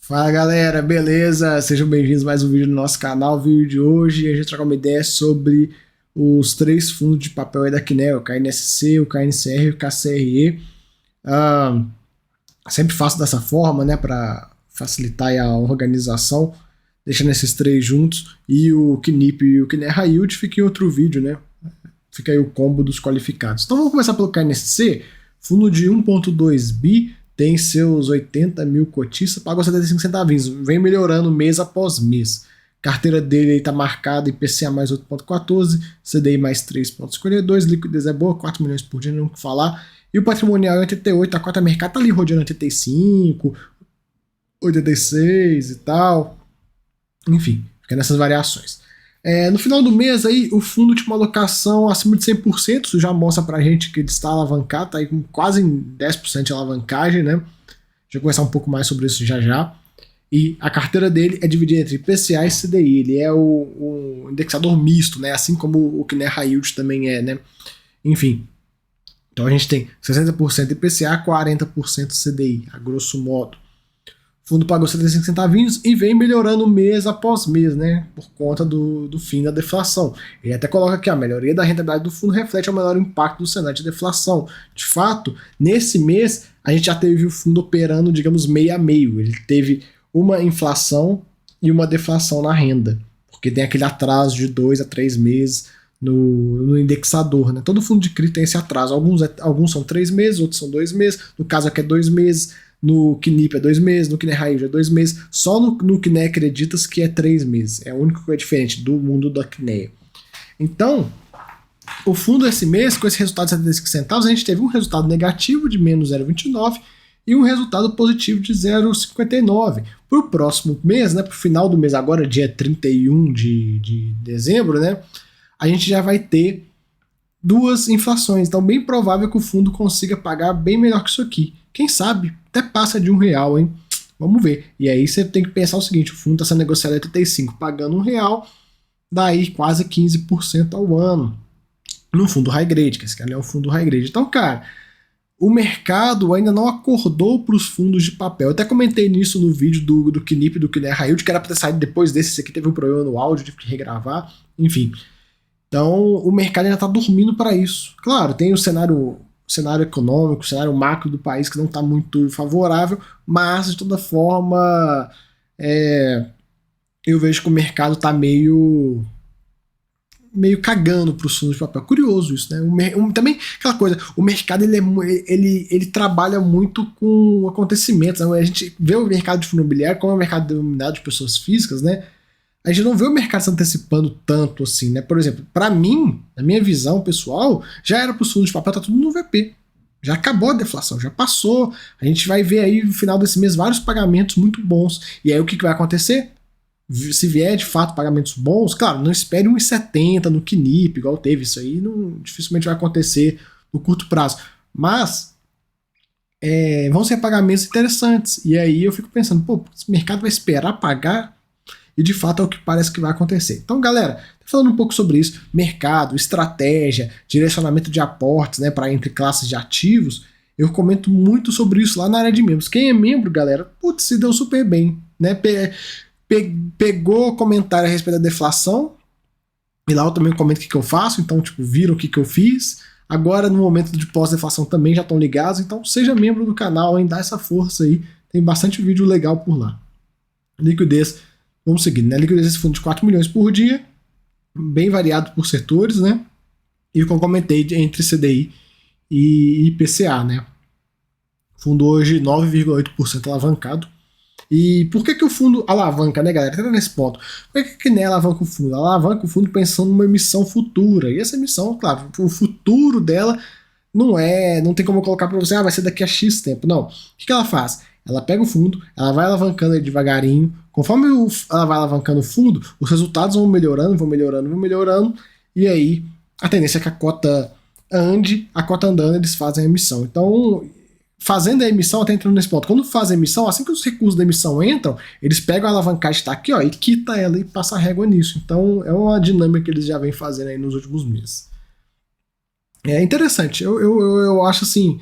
Fala galera, beleza? Sejam bem-vindos a mais um vídeo do nosso canal. O vídeo de hoje a gente troca uma ideia sobre os três fundos de papel aí da Kinea, o KNSC, o KNCR e o KCRE. Sempre faço dessa forma, né, para facilitar aí a organização, deixando esses três juntos, e o KNIP e o Kinea High Yield fica em outro vídeo, né? Fica aí o combo dos qualificados. Então vamos começar pelo KNSC, fundo de 1.2 bi, tem seus 80 mil cotistas, pagou 75 centavinhos, vem melhorando mês após mês. Carteira dele está marcada IPCA mais 8,14, CDI mais 3,52, liquidez é boa, 4 milhões por dia, não o que falar. E o patrimonial é 88, a cota mercado está ali rodeando 85, 86 e tal. Enfim, fica nessas variações. No final do mês aí, o fundo tinha uma alocação acima de 100%, isso já mostra pra gente que ele está alavancado, está aí com quase 10% de alavancagem, né? Já vou conversar um pouco mais sobre isso já já. E a carteira dele é dividida entre IPCA e CDI, ele é o indexador misto, né? Assim como o Kinea High Yield também é, né? Enfim, então a gente tem 60% IPCA, 40% CDI, a grosso modo. O fundo pagou 75 centavinhos e vem melhorando mês após mês, né? Por conta do fim da deflação. Ele até coloca aqui, a melhoria da rentabilidade do fundo reflete o menor impacto do cenário de deflação. De fato, nesse mês, a gente já teve o fundo operando, digamos, meio a meio. Ele teve uma inflação e uma deflação na renda, porque tem aquele atraso de 2 a 3 meses no indexador, né? Todo fundo de CRI tem esse atraso. Alguns são 3 meses, outros são 2 meses. No caso aqui é 2 meses. No KNIP é 2 meses, no Kinea High Yield é 2 meses, só no Kinea Acreditas que é 3 meses. É o único que é diferente do mundo da Kinea. Então, o fundo esse mês, com esse resultado de 75 centavos, a gente teve um resultado negativo de menos 0,29 e um resultado positivo de 0,59. Para o próximo mês, né, para o final do mês agora, dia 31 de dezembro, né, a gente já vai ter duas inflações. Então, bem provável que o fundo consiga pagar bem melhor que isso aqui. Quem sabe até passa de R$1, hein? Vamos ver. E aí você tem que pensar o seguinte, o fundo está sendo negociado a 85, pagando R$1, daí quase 15% ao ano. No fundo high grade, que esse cara é o fundo high grade. Então, cara, o mercado ainda não acordou para os fundos de papel. Eu até comentei nisso no vídeo do KNIP e do Kinea High Yield, que era para ter saído depois desse. Esse aqui teve um problema no áudio, tive que regravar. Enfim. Então, o mercado ainda está dormindo para isso. Claro, tem o cenário econômico, o cenário macro do país que não está muito favorável, mas de toda forma eu vejo que o mercado está meio cagando para os fundos de papel. Curioso isso, né? Também aquela coisa, o mercado ele trabalha muito com acontecimentos, né? A gente vê o mercado de fundo imobiliário como é um mercado dominado de pessoas físicas, né? A gente não vê o mercado se antecipando tanto assim, né? Por exemplo, para mim, na minha visão pessoal, já era para os fundos de papel, tá tudo no VP. Já acabou a deflação, já passou. A gente vai ver aí no final desse mês vários pagamentos muito bons. E aí o que vai acontecer? Se vier de fato pagamentos bons, claro, não espere 1,70 no KNIP, igual teve isso aí, dificilmente vai acontecer no curto prazo. Mas vão ser pagamentos interessantes. E aí eu fico pensando, pô, esse mercado vai esperar pagar? E de fato é o que parece que vai acontecer. Então, galera, falando um pouco sobre isso, mercado, estratégia, direcionamento de aportes, né, para entre classes de ativos, eu comento muito sobre isso lá na área de membros. Quem é membro, galera, putz, se deu super bem, né? Pegou comentário a respeito da deflação, e lá eu também comento o que eu faço, então, tipo, viram o que eu fiz. Agora, no momento de pós-deflação também já estão ligados, então seja membro do canal, hein, dá essa força aí, tem bastante vídeo legal por lá. Liquidez. Vamos seguir, né? Liquidez desse fundo de 4 milhões por dia, bem variado por setores, né? E como comentei, entre CDI e IPCA, né? Fundo hoje 9,8% alavancado. E por que o fundo alavanca, né, galera? Entra nesse ponto. Por que nem alavanca o fundo? Alavanca o fundo pensando numa emissão futura. E essa emissão, claro, o futuro dela não tem como eu colocar para você, vai ser daqui a X tempo. Não. O que ela faz? Ela pega o fundo, ela vai alavancando ele devagarinho. Conforme ela vai alavancando o fundo, os resultados vão melhorando. E aí, a tendência é que a cota ande, a cota andando, eles fazem a emissão. Então, fazendo a emissão, até entrando nesse ponto, quando fazem a emissão, assim que os recursos da emissão entram, eles pegam a alavancagem que está aqui, ó, e quita ela e passa a régua nisso. Então, é uma dinâmica que eles já vêm fazendo aí nos últimos meses. É interessante. Eu acho assim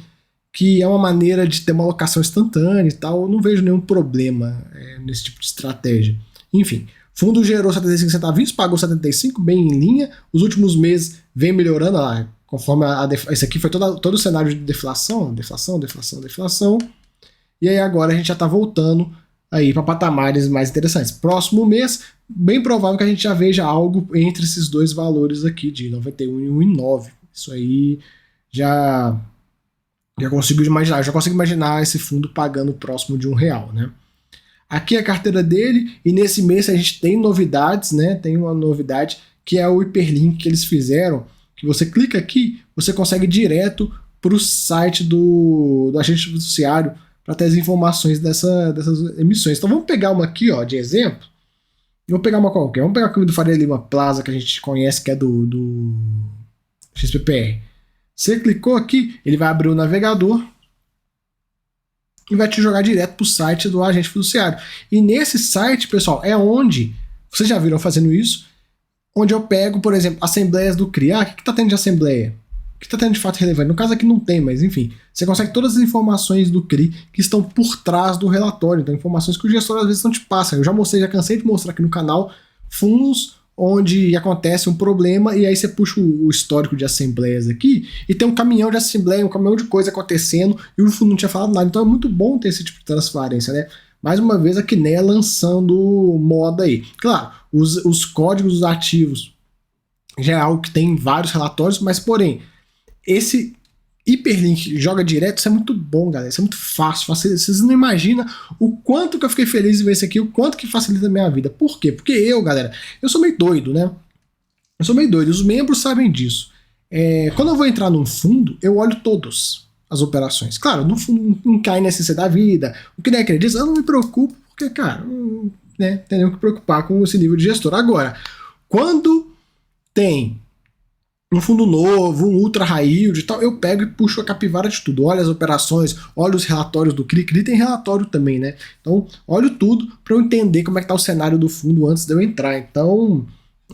que é uma maneira de ter uma alocação instantânea e tal. Eu não vejo nenhum problema nesse tipo de estratégia. Enfim, fundo gerou 75 centavinhos, pagou 75, bem em linha. Os últimos meses vem melhorando, conforme esse aqui foi todo o cenário de deflação. E aí agora a gente já está voltando aí para patamares mais interessantes. Próximo mês, bem provável que a gente já veja algo entre esses dois valores aqui, de 91 e 1,9. Isso aí já consigo imaginar. Já consigo imaginar esse fundo pagando próximo de R$1, né? Aqui é a carteira dele, e nesse mês a gente tem novidades, né? Tem uma novidade que é o hiperlink que eles fizeram, que você clica aqui, você consegue ir direto para o site do agente fiduciário para ter as informações dessas emissões. Então vamos pegar uma aqui, ó, de exemplo. Vou pegar uma qualquer. Vamos pegar aqui do Faria Lima Plaza, que a gente conhece, que é do XPPR. Você clicou aqui, ele vai abrir o navegador e vai te jogar direto para o site do agente fiduciário. E nesse site, pessoal, é onde, vocês já viram fazendo isso, onde eu pego, por exemplo, assembleias do CRI. O que está tendo de assembleia? O que está tendo de fato relevante? No caso aqui não tem, mas enfim, você consegue todas as informações do CRI que estão por trás do relatório. Então, informações que o gestor às vezes não te passa. Eu já cansei de mostrar aqui no canal fundos onde acontece um problema e aí você puxa o histórico de assembleias aqui e tem um caminhão de assembleia, um caminhão de coisa acontecendo e o fundo não tinha falado nada. Então é muito bom ter esse tipo de transparência, né? Mais uma vez a Kinea lançando moda aí. Claro, os códigos dos ativos já é algo que tem em vários relatórios, mas porém, esse hiperlink joga direto, isso é muito bom, galera. Isso é muito fácil. Vocês não imaginam o quanto que eu fiquei feliz de ver isso aqui, o quanto que facilita a minha vida. Por quê? Porque galera, eu sou meio doido, né? Eu sou meio doido, os membros sabem disso. Quando eu vou entrar num fundo, eu olho todas as operações. Claro, no fundo não cai na essência da vida, o que nem acredita, eu não me preocupo, porque, cara, né, tem que preocupar com esse nível de gestor. Agora, quando tem um fundo novo, um ultra high yield e tal, eu pego e puxo a capivara de tudo. Olho as operações, olho os relatórios do CRI. CRI tem relatório também, né? Então, olho tudo para eu entender como é que tá o cenário do fundo antes de eu entrar. Então,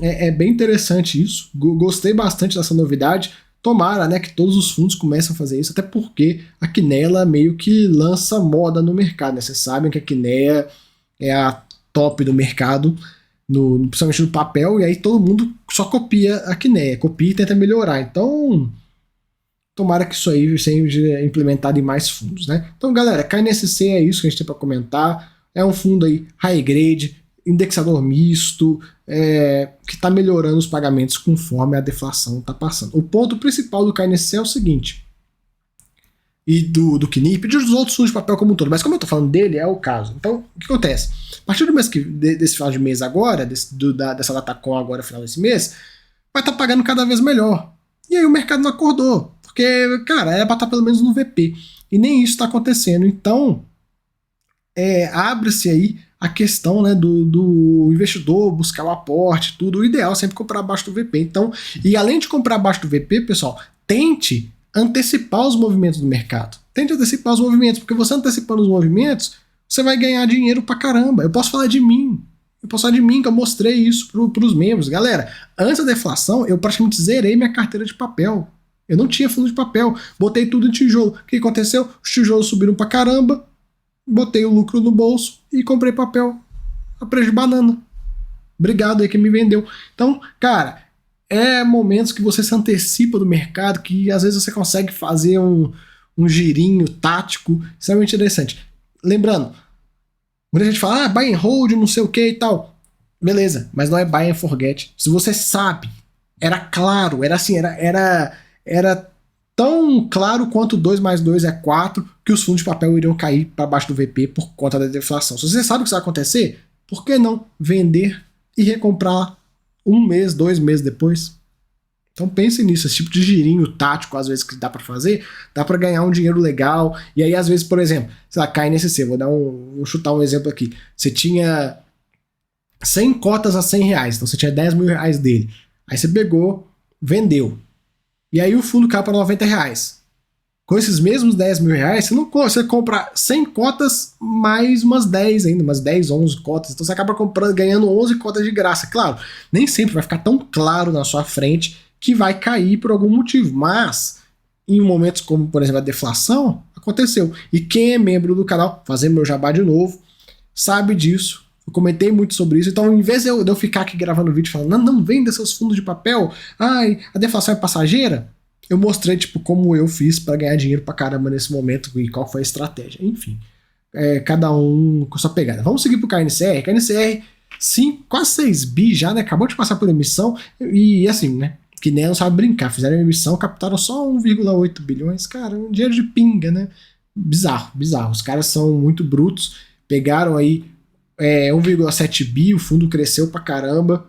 é bem interessante isso. Gostei bastante dessa novidade. Tomara, né, que todos os fundos comecem a fazer isso, até porque a Kinea meio que lança moda no mercado, né? Vocês sabem que a Kinea é a top do mercado, principalmente no papel, e aí todo mundo só copia a Kinea, copia e tenta melhorar. Então, tomara que isso aí seja implementado em mais fundos, né? Então, galera, KNSC é isso que a gente tem para comentar. É um fundo aí high grade, indexador misto, que está melhorando os pagamentos conforme a deflação está passando. O ponto principal do KNSC é o seguinte, e do KNIP, e dos outros fundos de papel como um todo, mas como eu estou falando dele, é o caso. Então, o que acontece? A partir do mês desse final de mês agora, dessa Datacom agora, final desse mês, vai estar pagando cada vez melhor. E aí o mercado não acordou, porque, cara, era para estar pelo menos no VP, e nem isso está acontecendo. Então, abre-se aí a questão, né, do investidor buscar o aporte, tudo. O ideal é sempre comprar abaixo do VP. Então, e além de comprar abaixo do VP, pessoal, tente antecipar os movimentos do mercado. Tente antecipar os movimentos, porque você antecipando os movimentos, você vai ganhar dinheiro pra caramba. Eu posso falar de mim. Que eu mostrei isso pros membros. Galera, antes da deflação, eu praticamente zerei minha carteira de papel. Eu não tinha fundo de papel. Botei tudo em tijolo. O que aconteceu? Os tijolos subiram pra caramba. Botei o lucro no bolso e comprei papel a preço de banana. Obrigado aí que me vendeu. Então, cara, momentos que você se antecipa do mercado, que às vezes você consegue fazer um girinho tático extremamente interessante. Lembrando, muita gente fala, buy and hold, não sei o que e tal. Beleza, mas não é buy and forget. Se você sabe, era claro, era assim, era tão claro quanto 2 mais 2 é 4, que os fundos de papel iriam cair para baixo do VP por conta da deflação. Se você sabe o que isso vai acontecer, por que não vender e recomprar 1 mês, 2 meses depois? Então pense nisso, esse tipo de girinho tático, às vezes, que dá para fazer, dá para ganhar um dinheiro legal. E aí, às vezes, por exemplo, sei lá, cai nesse C, vou chutar um exemplo aqui. Você tinha 100 cotas a R$100, então você tinha 10 mil reais dele. Aí você pegou, vendeu. E aí o fundo cai para R$90. Com esses mesmos 10 mil reais, você compra 100 cotas mais umas 10 ainda, umas 10, 11 cotas. Então você acaba ganhando 11 cotas de graça. Claro, nem sempre vai ficar tão claro na sua frente que vai cair por algum motivo, mas em momentos como, por exemplo, a deflação, aconteceu. E quem é membro do canal, fazendo meu jabá de novo, sabe disso. Eu comentei muito sobre isso. Então, em vez de eu ficar aqui gravando vídeo falando, não venda seus fundos de papel, ai, a deflação é passageira, eu mostrei, tipo, como eu fiz para ganhar dinheiro pra caramba nesse momento e qual foi a estratégia. Enfim, cada um com sua pegada. Vamos seguir pro KNCR. KNCR, sim, quase 6 bi já, né? Acabou de passar por emissão e assim, né? Que nem não sabe brincar. Fizeram emissão, captaram só 1,8 bilhões. Cara, um dinheiro de pinga, né? Bizarro, bizarro. Os caras são muito brutos. Pegaram aí 1,7 bi, o fundo cresceu pra caramba.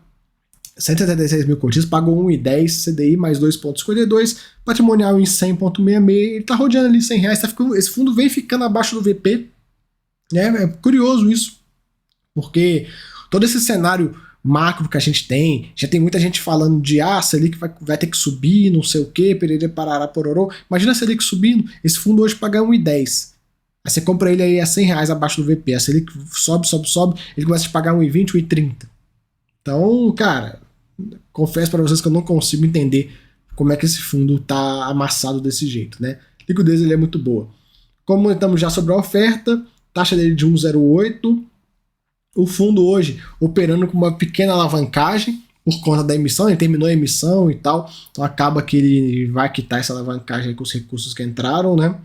176 mil cotistas, pagou 1,10, CDI mais 2,52, patrimonial em 100,66, ele tá rodeando ali R$100, esse fundo vem ficando abaixo do VP, né? É curioso isso, porque todo esse cenário macro que a gente tem, já tem muita gente falando de Selic vai ter que subir, não sei o que, perere parará pororô, imagina a Selic subindo, esse fundo hoje paga 1,10, aí você compra ele aí a R$100 abaixo do VP, a Selic sobe, ele começa a pagar 1,20, 1,30. Então, cara, confesso para vocês que eu não consigo entender como é que esse fundo tá amassado desse jeito, né? A liquidez ele é muito boa. Comentamos já sobre a oferta, taxa dele de 1,08. O fundo hoje operando com uma pequena alavancagem por conta da emissão, ele terminou a emissão e tal, então acaba que ele vai quitar essa alavancagem com os recursos que entraram, né?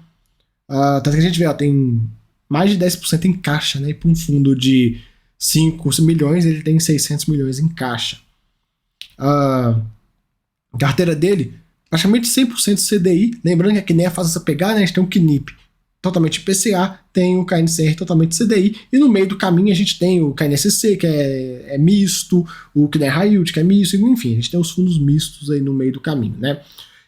Tanto que a gente vê, tem mais de 10% em caixa, né? E para um fundo de 5 milhões, ele tem 600 milhões em caixa. A carteira dele, praticamente 100% CDI. Lembrando que aqui nem faz essa pegada, né? A gente tem um KNIP totalmente IPCA, tem o KNCR totalmente CDI, e no meio do caminho a gente tem o KNSC, que é misto, o KNE High Yield, que é misto, enfim, a gente tem os fundos mistos aí no meio do caminho, né?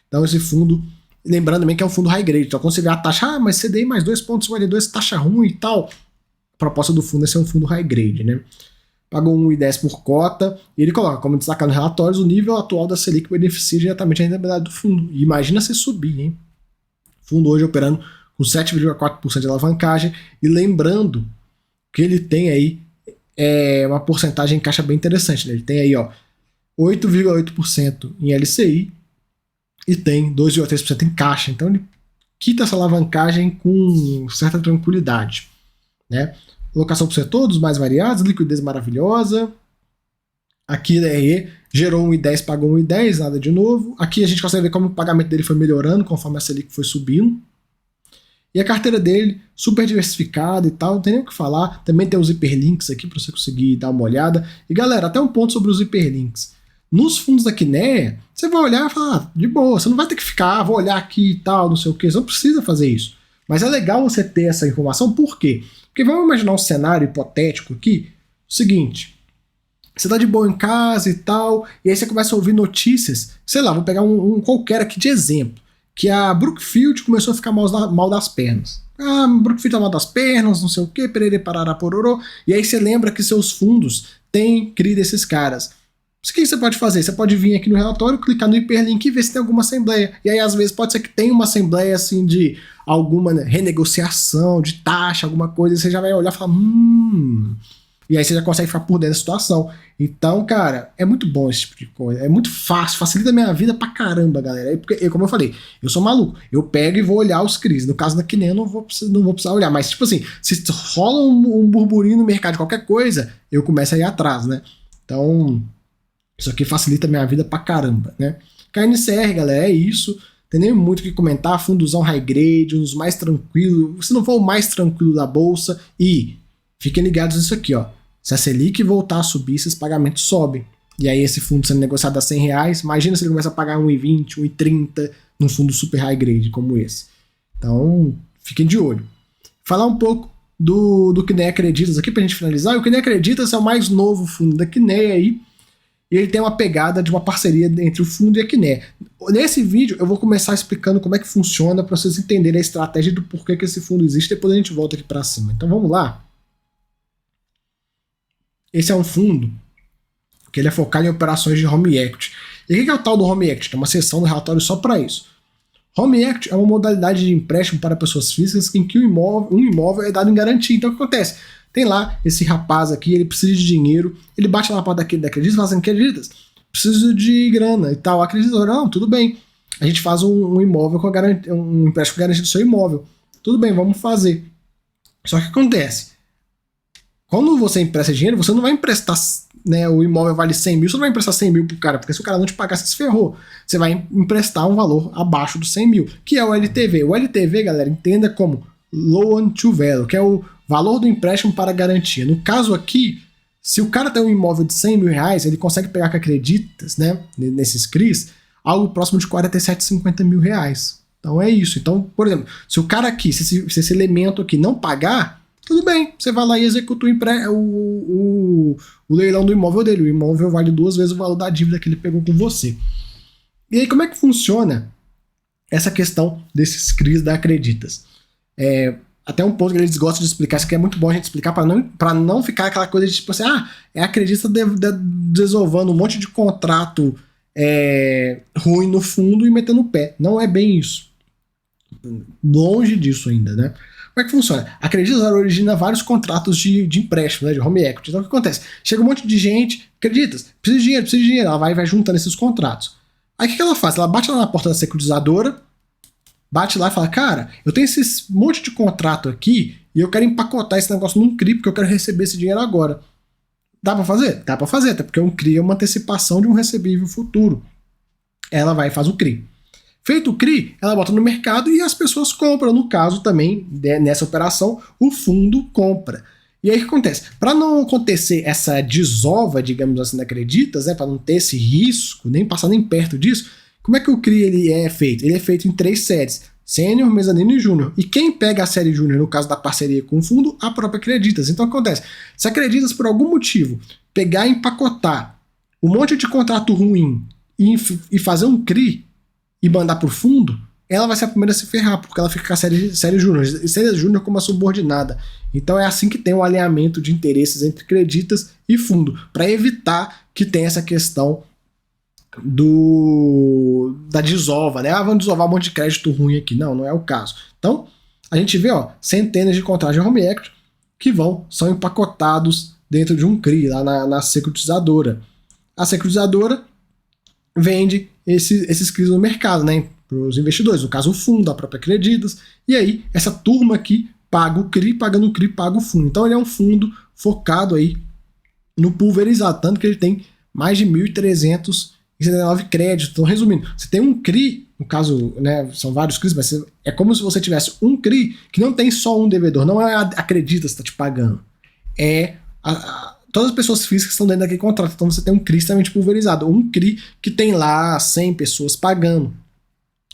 Então esse fundo, lembrando também que é um fundo high grade, então quando você vê a taxa, mas CDI mais 2,52, taxa ruim e tal, a proposta do fundo é ser um fundo high grade, né? Pagou 1,10 por cota, e ele coloca, como destacar nos relatórios, o nível atual da Selic beneficia diretamente a rentabilidade do fundo. E imagina se subir, hein? O fundo hoje operando com 7,4% de alavancagem, e lembrando que ele tem aí uma porcentagem em caixa bem interessante, né? Ele tem aí 8,8% em LCI e tem 2,3% em caixa, então ele quita essa alavancagem com certa tranquilidade, né? Locação por setor, dos mais variados, liquidez maravilhosa. Aqui gerou 1,10, pagou 1,10, nada de novo. Aqui a gente consegue ver como o pagamento dele foi melhorando conforme a Selic foi subindo. E a carteira dele, super diversificada e tal, não tem nem o que falar. Também tem os hiperlinks aqui para você conseguir dar uma olhada. E galera, até um ponto sobre os hiperlinks. Nos fundos da Kinea, você vai olhar e falar, de boa, você não vai ter que ficar, vou olhar aqui e tal, não sei o que, você não precisa fazer isso. Mas é legal você ter essa informação, por quê? Porque vamos imaginar um cenário hipotético aqui, o seguinte, você tá de boa em casa e tal, e aí você começa a ouvir notícias, sei lá, vou pegar um qualquer aqui de exemplo, que a Brookfield começou a ficar mal das pernas. Brookfield tá mal das pernas, não sei o que, perere parará pororô, e aí você lembra que seus fundos têm CRI desses caras. O que você pode fazer? Você pode vir aqui no relatório, clicar no hiperlink e ver se tem alguma assembleia. E aí, às vezes, pode ser que tenha uma assembleia assim de alguma renegociação, de taxa, alguma coisa, e você já vai olhar e falar, E aí você já consegue ficar por dentro da situação. Então, cara, é muito bom esse tipo de coisa. É muito fácil, facilita a minha vida pra caramba, galera. Porque, como eu falei, eu sou maluco. Eu pego e vou olhar os CRIs. No caso da Kinea, eu não vou precisar olhar. Mas, tipo assim, se rola um burburinho no mercado de qualquer coisa, eu começo a ir atrás, né? Então, isso aqui facilita a minha vida pra caramba, né? KNCR, galera, é isso. Tem nem muito o que comentar. Fundozão high grade, um dos mais tranquilos. Se não for o mais tranquilo da bolsa. E fiquem ligados nisso aqui, ó. Se a Selic voltar a subir, esses pagamentos sobem. E aí esse fundo sendo negociado a R$100, imagina se ele começa a pagar 1,20, 1,30 num fundo super high grade como esse. Então, fiquem de olho. Falar um pouco do Kinea Acreditas aqui pra gente finalizar. O Kinea Acreditas é o mais novo fundo da Kinea aí. E ele tem uma pegada de uma parceria entre o fundo e a Kinea. Nesse vídeo eu vou começar explicando como é que funciona para vocês entenderem a estratégia do porquê que esse fundo existe. Depois a gente volta aqui para cima. Então vamos lá. Esse é um fundo que ele é focado em operações de home equity. E o que é o tal do home equity? Tem uma seção do relatório só para isso. Home equity é uma modalidade de empréstimo para pessoas físicas em que um imóvel é dado em garantia. Então o que acontece? Tem lá esse rapaz aqui, ele precisa de dinheiro, ele bate lá na porta da Acreditas e fala assim, Acreditas, preciso de grana e tal. Acreditas, não, tudo bem. a gente faz um imóvel com um empréstimo garantido do seu imóvel. Tudo bem, vamos fazer. Só que acontece, quando você empresta dinheiro, você não vai emprestar, né, o imóvel vale 100 mil, você não vai emprestar 100 mil pro cara, porque se o cara não te pagar, você se ferrou. Você vai emprestar um valor abaixo dos 100 mil, que é o LTV. O LTV, galera, entenda como Loan to Value, que é o valor do empréstimo para garantia. No caso aqui, se o cara tem um imóvel de 100 mil reais, ele consegue pegar com acreditas, né, nesses CRIs, algo próximo de 47, 50 mil reais. Então é isso. Então, por exemplo, se o cara aqui, se esse elemento aqui não pagar, tudo bem, você vai lá e executa o leilão do imóvel dele. O imóvel vale 2 vezes o valor da dívida que ele pegou com você. E aí, como é que funciona essa questão desses CRIs da Acreditas? Até um ponto que eles gostam de explicar, isso aqui é muito bom a gente explicar para não ficar aquela coisa de tipo assim, é a Acredita desovando um monte de contrato ruim no fundo e metendo o pé. Não é bem isso. Longe disso ainda, né? Como é que funciona? A Acreditas origina vários contratos de empréstimo, né, de home equity. Então o que acontece? Chega um monte de gente, Acreditas, precisa de dinheiro. Ela vai juntando esses contratos. Aí o que ela faz? Ela bate lá na porta da securitizadora, bate lá e fala, cara, eu tenho esse monte de contrato aqui e eu quero empacotar esse negócio num CRI porque eu quero receber esse dinheiro agora. Dá pra fazer? Dá pra fazer, até porque um CRI é uma antecipação de um recebível futuro. Ela vai e faz o CRI. Feito o CRI, ela bota no mercado e as pessoas compram. No caso também, nessa operação, o fundo compra. E aí o que acontece? Para não acontecer essa desova, digamos assim, da Acreditas, né, para não ter esse risco, nem passar nem perto disso, como é que o CRI ele é feito? Ele é feito em 3 séries: sênior, mezanino e júnior. E quem pega a série júnior, no caso da parceria com o fundo, a própria Acreditas. Então o que acontece? Se a Acreditas, por algum motivo, pegar e empacotar um monte de contrato ruim e fazer um CRI, e mandar pro fundo, ela vai ser a primeira a se ferrar, porque ela fica com a série júnior, série júnior como uma subordinada. Então é assim que tem um alinhamento de interesses entre Acreditas e fundo, para evitar que tenha essa questão da desova, né? Vamos desovar um monte de crédito ruim aqui. Não é o caso. Então, a gente vê, centenas de contratos de home equity que são empacotados dentro de um CRI, lá na securitizadora. A securitizadora vende esses CRIs no mercado, né, para os investidores, no caso o fundo, a própria Acreditas, e aí essa turma aqui paga o CRI, pagando o CRI, paga o fundo. Então ele é um fundo focado aí no pulverizado, tanto que ele tem mais de 1.379 créditos. Então, resumindo, você tem um CRI, no caso, né, são vários CRIs, mas é como se você tivesse um CRI que não tem só um devedor, não é a Acreditas que está te pagando, todas as pessoas físicas que estão dentro daquele contrato. Então você tem um CRI extremamente pulverizado. Um CRI que tem lá 100 pessoas pagando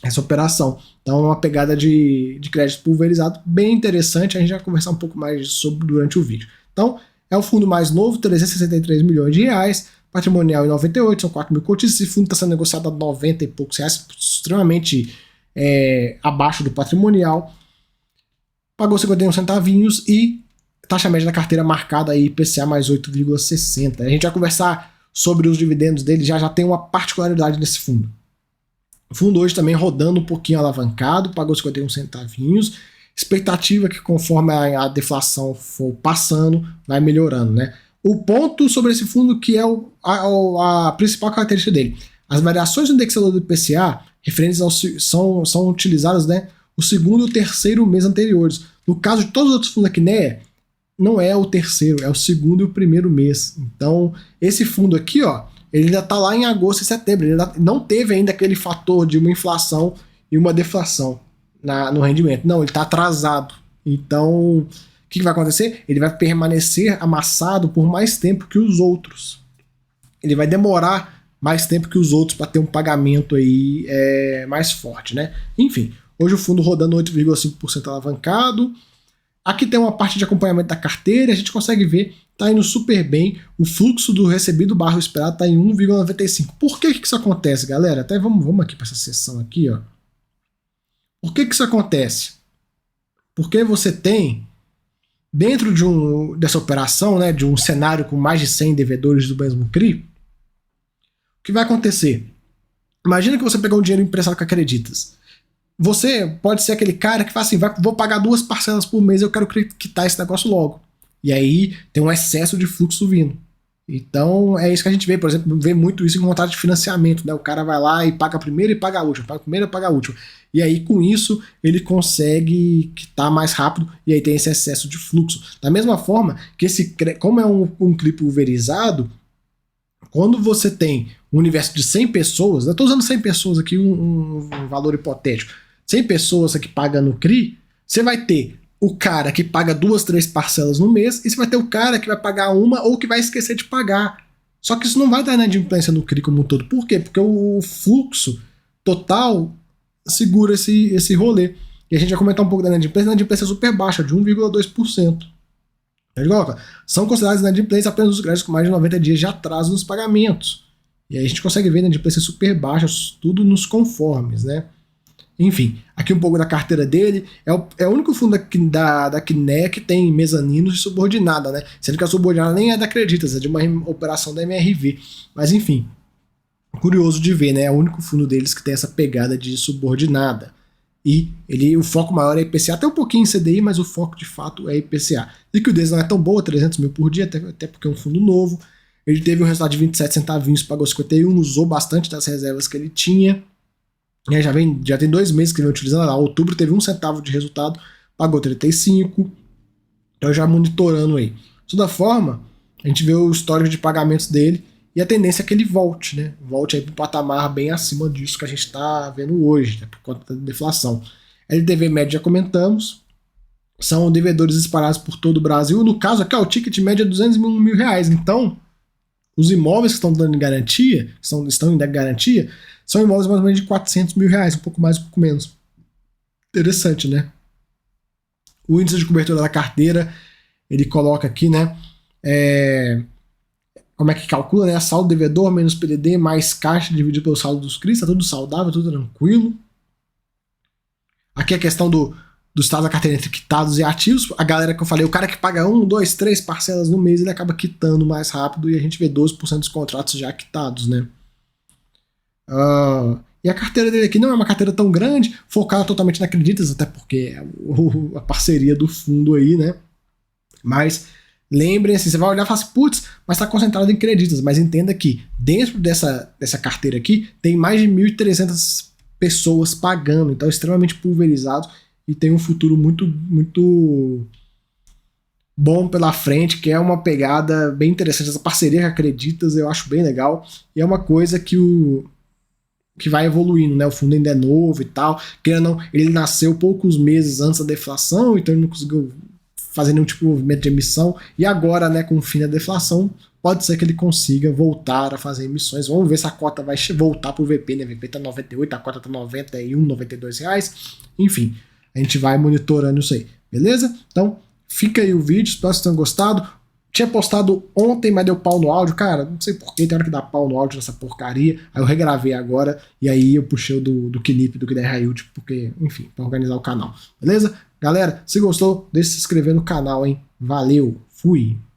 essa operação. Então é uma pegada de crédito pulverizado bem interessante. A gente vai conversar um pouco mais sobre durante o vídeo. Então é o fundo mais novo, 363 milhões de reais. Patrimonial em 98, são 4 mil cotistas. Esse fundo está sendo negociado a 90 e poucos reais, extremamente abaixo do patrimonial. Pagou 51 centavinhos e taxa média da carteira marcada aí, IPCA mais 8,60. A gente vai conversar sobre os dividendos dele, já tem uma particularidade nesse fundo. O fundo hoje também rodando um pouquinho alavancado, pagou 51 centavinhos. Expectativa que conforme a deflação for passando, vai melhorando, né? O ponto sobre esse fundo que é a principal característica dele. As variações do indexador do IPCA referentes são utilizadas, né, o segundo e o terceiro mês anteriores. No caso de todos os outros fundos aqui, né, não é o terceiro, é o segundo e o primeiro mês. Então, esse fundo aqui, ele ainda está lá em agosto e setembro. Ele não teve ainda aquele fator de uma inflação e uma deflação no rendimento. Não, ele está atrasado. Então, o que vai acontecer? Ele vai permanecer amassado por mais tempo que os outros. Ele vai demorar mais tempo que os outros para ter um pagamento aí mais forte, né? Enfim, hoje o fundo rodando 8,5% alavancado. Aqui tem uma parte de acompanhamento da carteira, a gente consegue ver, está indo super bem, o fluxo do recebido barra esperado está em 1,95. Por que isso acontece, galera? Até vamos aqui para essa seção aqui, Por que isso acontece? Porque você tem, dentro dessa operação, né, de um cenário com mais de 100 devedores do mesmo CRI, o que vai acontecer? Imagina que você pegou um dinheiro emprestado com Acreditas. Você pode ser aquele cara que fala assim, vou pagar 2 parcelas por mês, eu quero quitar esse negócio logo. E aí tem um excesso de fluxo vindo. Então é isso que a gente vê, por exemplo, vê muito isso em contrato de financiamento, né? O cara vai lá e paga a primeira e paga a última, paga a primeira e paga a última. E aí com isso ele consegue quitar mais rápido e aí tem esse excesso de fluxo. Da mesma forma que como é um CRI pulverizado, quando você tem um universo de 100 pessoas, eu estou usando 100 pessoas aqui, um valor hipotético, 100 pessoas que pagam no CRI, você vai ter o cara que paga 2, 3 parcelas no mês, e você vai ter o cara que vai pagar uma ou que vai esquecer de pagar. Só que isso não vai dar inadimplência no CRI como um todo. Por quê? Porque o fluxo total segura esse rolê. E a gente vai comentar um pouco da inadimplência. A inadimplência é super baixa, de 1,2%. São considerados inadimplência apenas os créditos com mais de 90 dias de atraso nos pagamentos. E aí a gente consegue ver inadimplência super baixa, tudo nos conformes, né? Enfim, aqui um pouco da carteira dele. É o único fundo da Quiné que tem mezaninos e subordinada, né? Sendo que a subordinada nem é da Creditas, é de uma operação da MRV. Mas enfim, curioso de ver, né? É o único fundo deles que tem essa pegada de subordinada. E o foco maior é IPCA, até um pouquinho em CDI, mas o foco de fato é IPCA. Liquidez não é tão boa, 300 mil por dia, até porque é um fundo novo. Ele teve um resultado de 27 centavinhos, pagou 51, usou bastante das reservas que ele tinha. Já tem 2 meses que ele vem utilizando. Lá, outubro teve 1 centavo de resultado, pagou 35. Então já monitorando aí. De toda forma, a gente vê o histórico de pagamentos dele e a tendência é que ele volte, né? Volte aí para um patamar bem acima disso que a gente está vendo hoje, né? Por conta da deflação. LTV média já comentamos. São devedores espalhados por todo o Brasil. No caso aqui, o ticket médio é 200 mil reais. Então, os imóveis que estão dando garantia, estão em garantia, são imóveis mais ou menos de 400 mil reais, um pouco mais, um pouco menos. Interessante, né? O índice de cobertura da carteira, ele coloca aqui, né? Como é que calcula, né? Saldo devedor menos PDD mais caixa dividido pelo saldo dos CRIs, tá tudo saudável, tudo tranquilo. Aqui a questão do estado da carteira entre quitados e ativos. A galera que eu falei, o cara que paga 1, 2, 3 parcelas no mês, ele acaba quitando mais rápido e a gente vê 12% dos contratos já quitados, né? E a carteira dele aqui não é uma carteira tão grande, focada totalmente na Creditas, até porque é a parceria do fundo aí, né? Mas lembrem-se, você vai olhar e falar assim, putz, mas está concentrado em Creditas. Mas entenda que dentro dessa carteira aqui tem mais de 1.300 pessoas pagando, então é extremamente pulverizado e tem um futuro muito, muito bom pela frente, que é uma pegada bem interessante. Essa parceria com a Creditas eu acho bem legal e é uma coisa que vai evoluindo, né? O fundo ainda é novo e tal. Ele nasceu poucos meses antes da deflação, então ele não conseguiu fazer nenhum tipo de movimento de emissão. E agora, né, com o fim da deflação, pode ser que ele consiga voltar a fazer emissões. Vamos ver se a cota vai voltar para o VP, né? O VP tá 98, a cota tá 91, 92 reais. Enfim, a gente vai monitorando isso aí, beleza? Então, fica aí o vídeo, espero que vocês tenham gostado. Tinha postado ontem, mas deu pau no áudio. Cara, não sei porquê, tem hora que dá pau no áudio nessa porcaria. Aí eu regravei agora, e aí eu puxei o do Clipe, do Guilherme Hayut, porque, enfim, pra organizar o canal. Beleza? Galera, se gostou, deixa de se inscrever no canal, hein? Valeu, fui!